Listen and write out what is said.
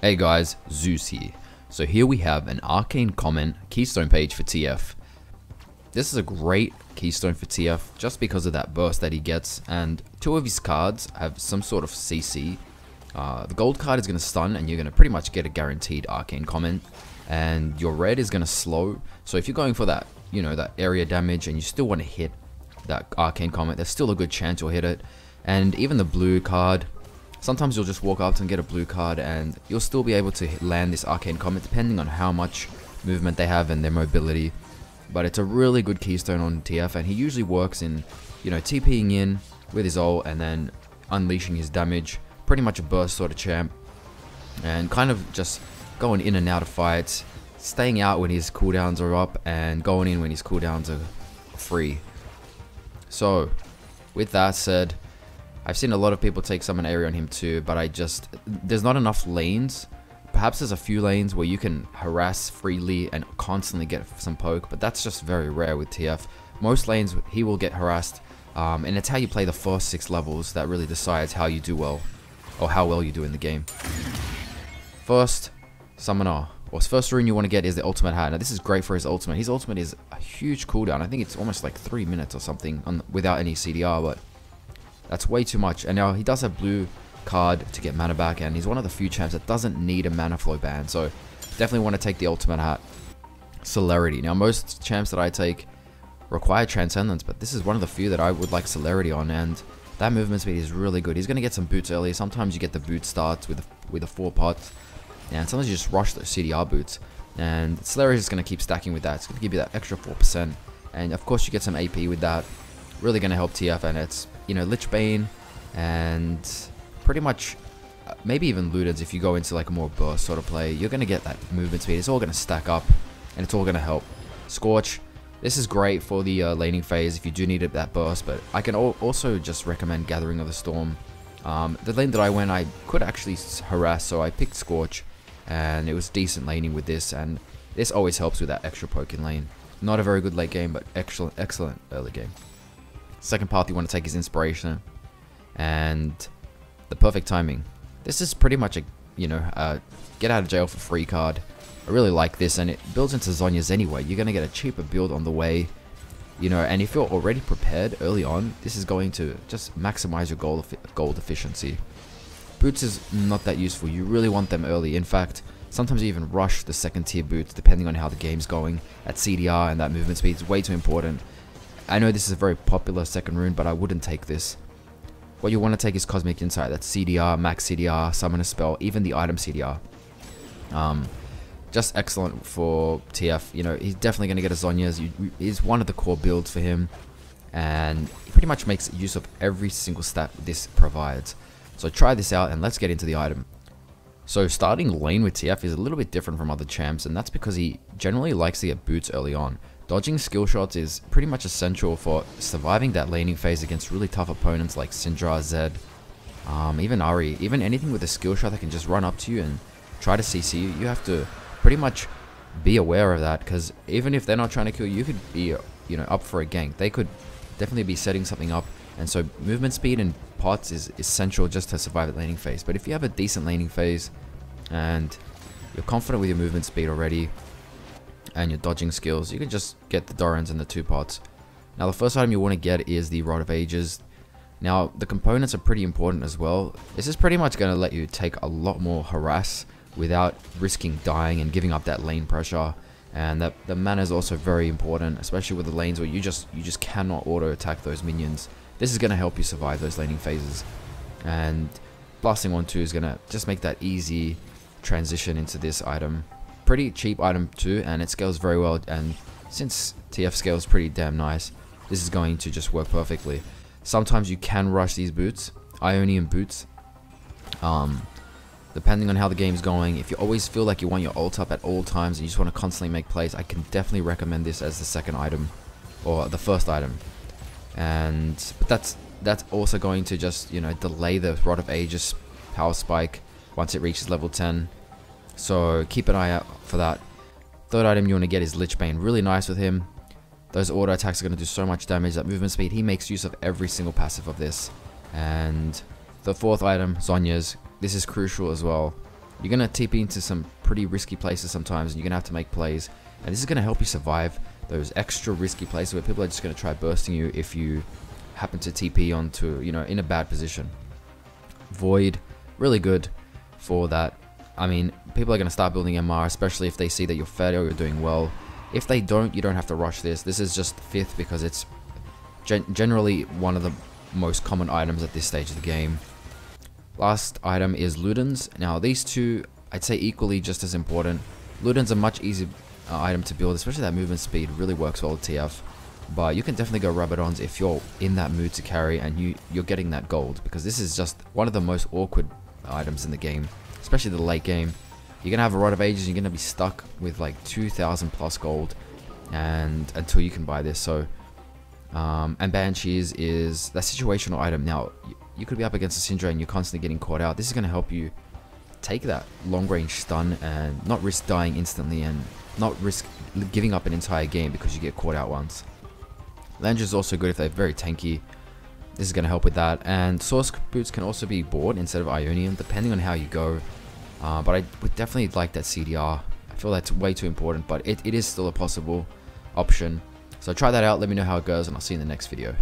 Hey guys, Zoose here. So here we have an Arcane Comet keystone page for TF. This is a great keystone for TF just because of that burst that he gets, and two of his cards have some sort of CC. The gold card is going to stun and you're going to pretty much get a guaranteed Arcane Comet, and your red is going to slow. So if you're going for that, you know, that area damage and you still want to hit that Arcane Comet, there's still a good chance you'll hit it. And even the blue card, sometimes you'll just walk up and get a blue card and you'll still be able to land this Arcane Comet depending on how much movement they have and their mobility. But it's a really good keystone on TF, and he usually works in, you know, TPing in with his ult and then unleashing his damage. Pretty much a burst sort of champ, and kind of just going in and out of fights, staying out when his cooldowns are up and going in when his cooldowns are free. So with that said, I've seen a lot of people take summon Ahri on him too, but there's not enough lanes. Perhaps there's a few lanes where you can harass freely and constantly get some poke, but that's just very rare with TF. Most lanes he will get harassed, and it's how you play the first 6 levels that really decides how you do well, or how well you do in the game. First summoner, or first rune you want to get is the ultimate hat. Now this is great for his ultimate. His ultimate is a huge cooldown. I think it's almost like 3 minutes or something without any CDR, but that's way too much. And now he does have blue card to get mana back, and he's one of the few champs that doesn't need a mana flow ban, so definitely want to take the ultimate hat. Celerity. Now most champs that I take require transcendence, but this is one of the few that I would like celerity on, and that movement speed is really good. He's going to get some boots early. Sometimes you get the boot starts with the 4 pots, and sometimes you just rush the CDR boots, and celerity is going to keep stacking with that. It's going to give you that extra 4%, and of course you get some AP with that. Really going to help TF, and it's, you know, Lich Bane and pretty much maybe even Ludens. If you go into like a more burst sort of play, you're going to get that movement speed. It's all going to stack up and it's all going to help. Scorch, this is great for the laning phase if you do need that burst, but I can also just recommend Gathering of the Storm. The lane that I went, I could actually harass, so I picked Scorch, and it was decent laning with this, and this always helps with that extra poke in lane. Not a very good late game, but excellent early game. Second path you want to take is Inspiration and the perfect timing. This is pretty much a, you know, get out of jail for free card. I really like this, and it builds into Zhonya's anyway. You're going to get a cheaper build on the way, you know, and if you're already prepared early on, this is going to just maximize your gold efficiency. Boots is not that useful. You really want them early. In fact, sometimes you even rush the second tier boots depending on how the game's going. That CDR and that movement speed is way too important. I know this is a very popular second rune, but I wouldn't take this. What you want to take is Cosmic Insight. That's CDR, max CDR, summon a spell, even the item CDR. Just excellent for TF. You know, he's definitely going to get a Zhonya's. He's one of the core builds for him, and he pretty much makes use of every single stat this provides. So try this out, and let's get into the item. So starting lane with TF is a little bit different from other champs, and that's because he generally likes to get boots early on. Dodging skill shots is pretty much essential for surviving that laning phase against really tough opponents like Syndra, Zed, even Ahri. Even anything with a skill shot that can just run up to you and try to CC you, you have to pretty much be aware of that, because even if they're not trying to kill you, you could be, you know, up for a gank. They could definitely be setting something up, and so movement speed and pots is essential just to survive the laning phase. But if you have a decent laning phase and you're confident with your movement speed already and your dodging skills, you can just get the Dorans and the 2 pots. Now the first item you want to get is the Rod of Ages. Now the components are pretty important as well. This is pretty much going to let you take a lot more harass without risking dying and giving up that lane pressure, and the mana is also very important, especially with the lanes where you just cannot auto attack those minions. This is going to help you survive those laning phases, and blasting 1-2 is going to just make that easy transition into this item. Pretty cheap item too, and it scales very well, and since TF scales pretty damn nice, this is going to just work perfectly. Sometimes you can rush these boots, Ionian boots, depending on how the game's going. If you always feel like you want your ult up at all times and you just want to constantly make plays, I can definitely recommend this as the second item, or the first item. But that's also going to just, you know, delay the Rod of Ages power spike once it reaches level 10. So keep an eye out for that. Third item you want to get is Lich Bane. Really nice with him. Those auto attacks are going to do so much damage. That movement speed, he makes use of every single passive of this. And the fourth item, Zhonya's. This is crucial as well. you're going to TP into some pretty risky places sometimes, and you're going to have to make plays. And this is going to help you survive those extra risky places where people are just going to try bursting you if you happen to TP onto, you know, in a bad position. Void, really good for that. I mean, people are going to start building MR, especially if they see that you're fed or you're doing well. If they don't, you don't have to rush this. This is just 5th because it's generally one of the most common items at this stage of the game. Last item is Ludens. Now, these two, I'd say equally just as important. Ludens are much easier item to build, especially that movement speed really works well with TF. But you can definitely go Rabadons if you're in that mood to carry and you're getting that gold, because this is just one of the most awkward items in the game, especially the late game. You're gonna have a Rod of Ages, you're gonna be stuck with like 2,000 plus gold, and until you can buy this. So, and Banshees is that situational item. Now, you could be up against a Syndra and you're constantly getting caught out. This is gonna help you take that long range stun and not risk dying instantly and not risk giving up an entire game because you get caught out once. Landry is also good if they're very tanky. This is going to help with that. And Source Boots can also be bought instead of Ionian, depending on how you go. But I would definitely like that CDR. I feel that's way too important, but it is still a possible option. So try that out, let me know how it goes, and I'll see you in the next video.